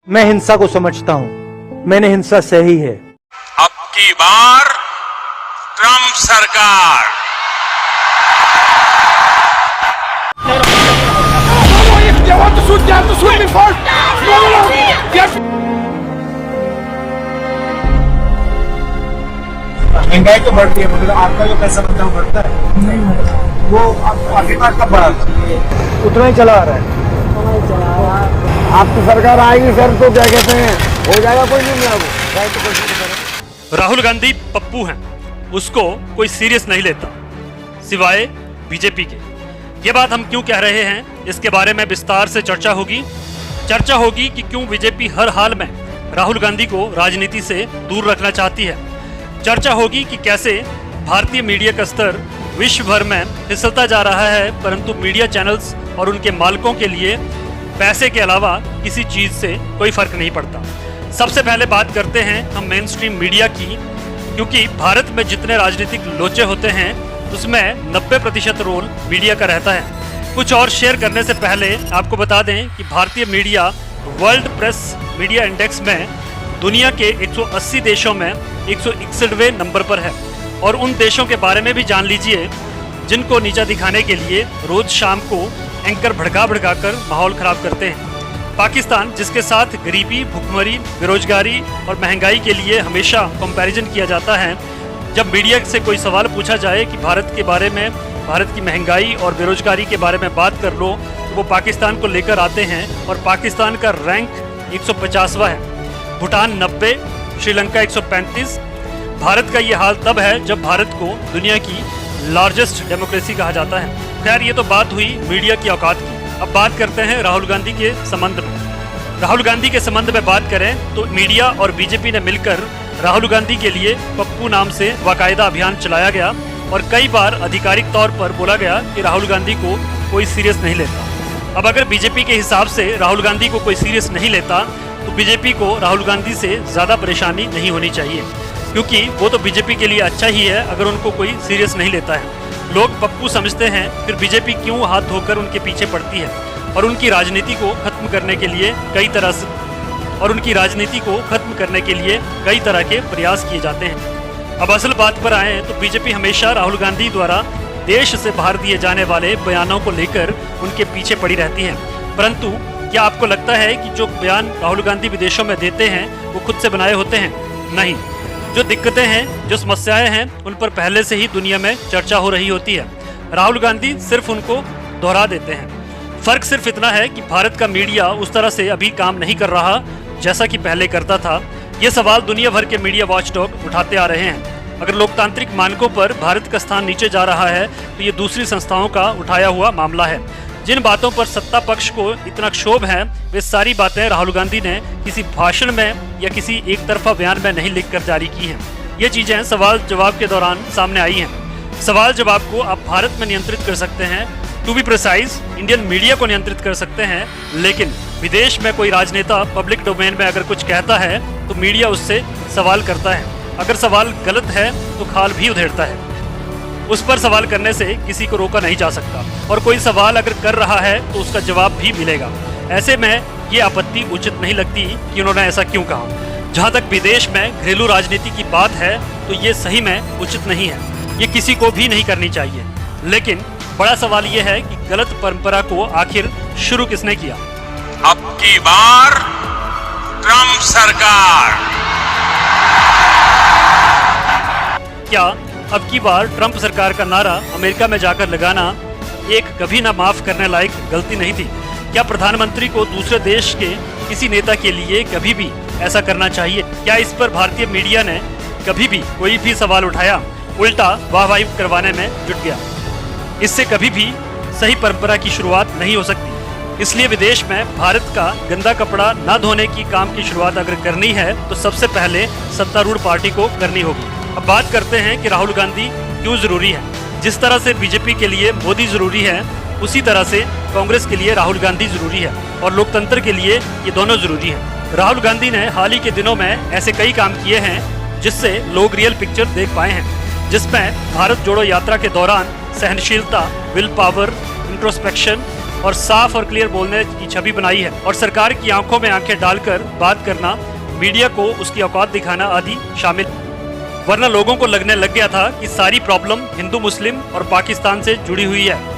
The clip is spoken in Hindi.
मैं हिंसा को समझता हूं, मैंने हिंसा सही है। अब की बार ट्रंप सरकार महंगाई तो बढ़ती है मगर आपका जो पैसा बनता है वो बढ़ता है नहीं बढ़ता। वो आपको आखिरकार कब बढ़ा उतना ही चला आ रहा है। आप तो सरकार आएगी सर तो क्या कहते हैं हो जाएगा कोई नहीं आपको। राहुल गांधी पप्पू हैं, उसको कोई सीरियस नहीं लेता सिवाय बीजेपी के। ये बात हम क्यों कह रहे हैं, इसके बारे में विस्तार से चर्चा होगी कि क्यों बीजेपी हर हाल में राहुल गांधी को राजनीति से दूर रखना चाहती है। चर्चा होगी कि कैसे भारतीय मीडिया का स्तर विश्व भर में फिसलता जा रहा है, परंतु मीडिया चैनल्स और उनके मालिकों के लिए पैसे के अलावा किसी चीज से कोई फर्क नहीं पड़ता। सबसे पहले बात करते हैं हम मेन स्ट्रीम मीडिया की, क्योंकि भारत में जितने राजनीतिक लोचे होते हैं उसमें 90% रोल मीडिया का रहता है। कुछ और शेयर करने से पहले आपको बता दें कि भारतीय media world press media index में दुनिया के 180 देशों में 161वें नंबर पर है। और उन देशों के बारे में भी जान लीजिए जिनको नीचा दिखाने के लिए रोज शाम को एंकर भड़का कर माहौल खराब करते हैं। पाकिस्तान, जिसके साथ गरीबी, भुखमरी, बेरोजगारी और महंगाई के लिए हमेशा कंपैरिजन किया जाता है। जब मीडिया से कोई सवाल पूछा जाए कि भारत के बारे में, भारत की महंगाई और बेरोजगारी के बारे में बात कर लो, तो वो पाकिस्तान को लेकर आते हैं और पाकिस्तान का रैंक 150वां है, भूटान 90, श्रीलंका 135। भारत का ये हाल तब है जब भारत को दुनिया की लार्जेस्ट डेमोक्रेसी कहा जाता है। खैर, ये तो बात हुई मीडिया की औकात की। अब बात करते हैं राहुल गांधी के संबंध में। राहुल गांधी के संबंध में बात करें तो मीडिया और बीजेपी ने मिलकर राहुल गांधी के लिए पप्पू नाम से बाकायदा अभियान चलाया गया और कई बार आधिकारिक तौर पर बोला गया कि राहुल गांधी को कोई सीरियस नहीं लेता। अब अगर बीजेपी के हिसाब से राहुल गांधी को कोई सीरियस नहीं लेता तो बीजेपी को राहुल गांधी से ज्यादा परेशानी नहीं होनी चाहिए, क्योंकि वो तो बीजेपी के लिए अच्छा ही है अगर उनको कोई सीरियस नहीं लेता है। लोग पप्पू समझते हैं, फिर बीजेपी क्यों हाथ धोकर उनके पीछे पड़ती है और उनकी राजनीति को खत्म करने के लिए कई तरह के प्रयास किए जाते हैं। अब असल बात पर आए तो बीजेपी हमेशा राहुल गांधी द्वारा देश से बाहर दिए जाने वाले बयानों को लेकर उनके पीछे पड़ी रहती है। परंतु क्या आपको लगता है कि जो बयान राहुल गांधी विदेशों में देते हैं वो खुद से बनाए होते हैं? नहीं। जो दिक्कतें हैं, जो समस्याएं हैं, उन पर पहले से ही दुनिया में चर्चा हो रही होती है। राहुल गांधी सिर्फ उनको दोहरा देते हैं। फर्क सिर्फ इतना है कि भारत का मीडिया उस तरह से अभी काम नहीं कर रहा जैसा कि पहले करता था। ये सवाल दुनिया भर के मीडिया वॉचडॉग उठाते आ रहे हैं। अगर लोकतांत्रिक मानकों पर भारत का स्थान नीचे जा रहा है तो ये दूसरी संस्थाओं का उठाया हुआ मामला है। जिन बातों पर सत्ता पक्ष को इतना क्षोभ है, वे सारी बातें राहुल गांधी ने किसी भाषण में या किसी एक तरफा बयान में नहीं लिखकर जारी की हैं। ये चीजें सवाल जवाब के दौरान सामने आई हैं। सवाल जवाब को आप भारत में नियंत्रित कर सकते हैं, to be precise Indian media को नियंत्रित कर सकते हैं, लेकिन विदेश में कोई राजनेता पब्लिक डोमेन में अगर कुछ कहता है तो मीडिया उससे सवाल करता है। अगर सवाल गलत है तो खाल भी उधेड़ता है। उस पर सवाल करने से किसी को रोका नहीं जा सकता और कोई सवाल अगर कर रहा है तो उसका जवाब भी मिलेगा। ऐसे में ये आपत्ति उचित नहीं लगती कि उन्होंने ऐसा क्यों कहा। जहाँ तक विदेश में घरेलू राजनीति की बात है तो ये सही में उचित नहीं है, ये किसी को भी नहीं करनी चाहिए। लेकिन बड़ा सवाल ये है कि गलत परंपरा को आखिर शुरू किसने किया? अब की बार ट्रंप सरकार। क्या अब की बार ट्रंप सरकार का नारा अमेरिका में जाकर लगाना एक कभी ना माफ करने लायक गलती नहीं थी? क्या प्रधानमंत्री को दूसरे देश के किसी नेता के लिए कभी भी ऐसा करना चाहिए? क्या इस पर भारतीय मीडिया ने कभी भी कोई भी सवाल उठाया? उल्टा वाहवाही करवाने में जुट गया। इससे कभी भी सही परंपरा की शुरुआत नहीं हो सकती। इसलिए विदेश में भारत का गंदा कपड़ा न धोने की काम की शुरुआत अगर करनी है तो सबसे पहले सत्तारूढ़ पार्टी को करनी होगी। अब बात करते हैं कि राहुल गांधी क्यों जरूरी है। जिस तरह से बीजेपी के लिए मोदी जरूरी है, उसी तरह से कांग्रेस के लिए राहुल गांधी जरूरी है और लोकतंत्र के लिए ये दोनों जरूरी हैं। राहुल गांधी ने हाल ही के दिनों में ऐसे कई काम किए हैं जिससे लोग रियल पिक्चर देख पाए हैं, जिसमें भारत जोड़ो यात्रा के दौरान सहनशीलता, विल पावर, इंट्रोस्पेक्शन और साफ और क्लियर बोलने की छवि बनाई है और सरकार की आंखों में आंखें डालकर बात करना, मीडिया को उसकी औकात दिखाना आदि शामिल। वरना लोगों को लगने लग गया था कि सारी प्रॉब्लम हिंदू मुस्लिम और पाकिस्तान से जुड़ी हुई है।